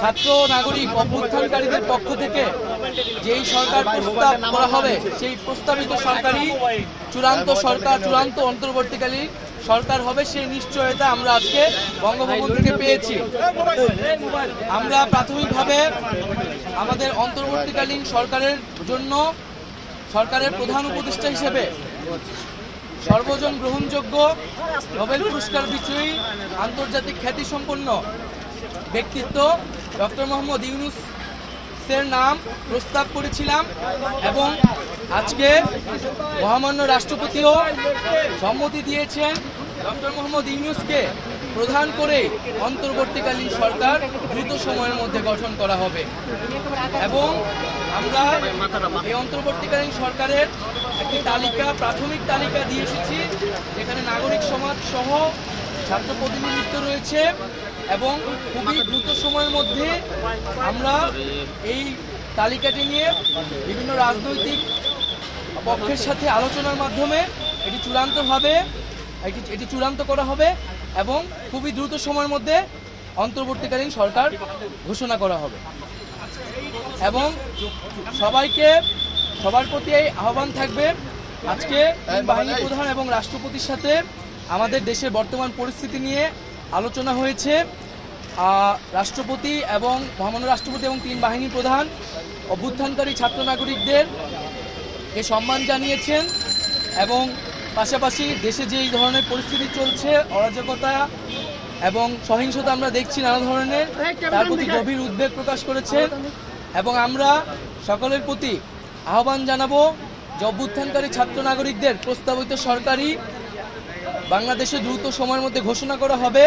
ছাত্র নাগরিক অভ্যুত্থানকারীদের পক্ষ থেকে যেই সরকার প্রস্তাব করা হবে সেই প্রস্তাবিত সরকারই চূড়ান্ত অন্তর্বর্তীকালীন সরকার হবে সেই নিশ্চয়তা আমরা আজকে বঙ্গভবন থেকে পেয়েছি। আমরা প্রাথমিকভাবে আমাদের অন্তর্বর্তীকালীন সরকারের জন্য সরকারের প্রধান উপদেষ্টা হিসেবে সর্বজন গ্রহণযোগ্য নোবেল পুরস্কার বিজয়ী আন্তর্জাতিক খ্যাতিসম্পন্ন ব্যক্তিত্ব ডক্টর মোহাম্মদ ইউনূসের নাম প্রস্তাব করেছিলাম এবং আজকে মহামান্য রাষ্ট্রপতিও সম্মতি দিয়েছেন ডক্টর মোহাম্মদ ইউনূসকে প্রধান করে অন্তর্বর্তীকালীন সরকার দ্রুত সময়ের মধ্যে গঠন করা হবে এবং আমরা এই অন্তর্বর্তীকালীন সরকারের একটি প্রাথমিক তালিকা দিয়ে এসেছি, যেখানে নাগরিক সমাজ সহ ছাত্র প্রতিনিধিত্ব রয়েছে এবং খুবই দ্রুত সময়ের মধ্যে আমরা এই তালিকাটি নিয়ে বিভিন্ন রাজনৈতিক পক্ষের সাথে আলোচনার মাধ্যমে এটি চূড়ান্ত করা হবে এবং খুবই দ্রুত সময়ের মধ্যে অন্তর্বর্তীকালীন সরকার ঘোষণা করা হবে এবং সবার প্রতি এই আহ্বান থাকবে। আজকে বাহিনী প্রধান এবং রাষ্ট্রপতির সাথে আমাদের দেশের বর্তমান পরিস্থিতি নিয়ে আলোচনা হয়েছে। রাষ্ট্রপতি এবং মহামান্য রাষ্ট্রপতি এবং তিন বাহিনী প্রধান অভ্যুত্থানকারী ছাত্র নাগরিকদের সম্মান জানিয়েছেন এবং পাশাপাশি দেশে যে ধরনের পরিস্থিতি চলছে, অরাজকতা এবং সহিংসতা আমরা দেখছি নানা ধরনের, তার প্রতি গভীর উদ্বেগ প্রকাশ করেছেন এবং আমরা সকলের প্রতি আহ্বান জানাবো যে অভ্যুত্থানকারী ছাত্র নাগরিকদের প্রস্তাবিত সরকারি বাংলাদেশে দ্রুত সময়ের মধ্যে ঘোষণা করা হবে।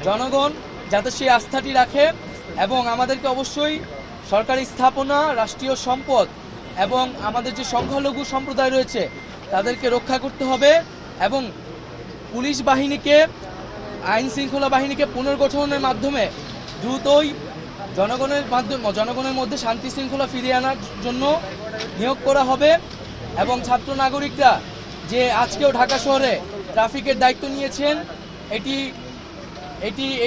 জনগণ যাতে সেই আস্থাটি রাখে এবং আমাদেরকে অবশ্যই সরকারি স্থাপনা, রাষ্ট্রীয় সম্পদ এবং আমাদের যে সংখ্যালঘু সম্প্রদায় রয়েছে তাদেরকে রক্ষা করতে হবে এবং পুলিশ বাহিনীকে, আইন শৃঙ্খলা বাহিনীকে পুনর্গঠনের মাধ্যমে দ্রুতই জনগণের মধ্যে শান্তি শৃঙ্খলা ফিরিয়ে আনার জন্য নিয়োগ করা হবে এবং ছাত্র নাগরিকরা যে আজকেও ঢাকা শহরে ট্রাফিকের দায়িত্ব নিয়েছেন,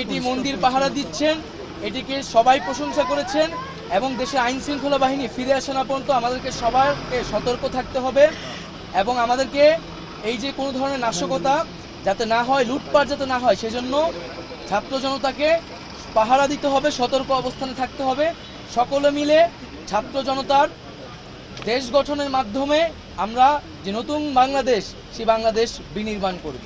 এটি মন্দির পাহারা দিচ্ছেন, এটিকে সবাই প্রশংসা করেছেন এবং দেশে আইন শৃঙ্খলা বাহিনী ফিরে আসা না পর্যন্ত আমাদেরকে সবাইকে সতর্ক থাকতে হবে এবং আমাদেরকে এই যে কোনো ধরনের নাশকতা যাতে না হয়, লুটপাট যাতে না হয়, সেজন্য ছাত্র জনতাকে পাহারা দিতে হবে, সতর্ক অবস্থানে থাকতে হবে। সকলে মিলে ছাত্র জনতার দেশ গঠনের মাধ্যমে আমরা যে নতুন বাংলাদেশ, সেই বাংলাদেশ বিনির্মাণ করব।